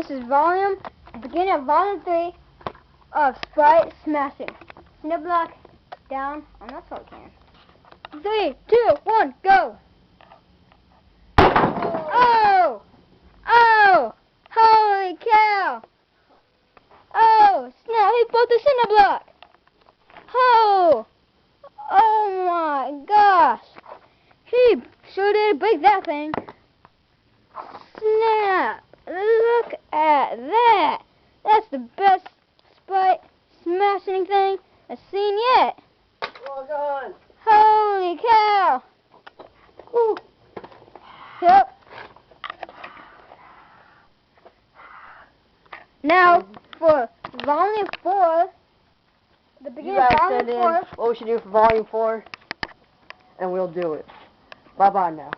this is beginning of volume 3 of Sprite Smashing. Cinder block down on that salt can. 3, 2, 1, go! Oh! Oh! Holy cow! Oh! Snap! He broke the cinder block! Oh! Oh my gosh! He sure did break that thing. Snap! Look at that! That's the best Sprite smashing thing I've seen yet. Well done. Holy cow! Woo. Yep. Now for volume 4, the beginning of volume 4. What we should do for volume 4, and we'll do it. Bye bye now.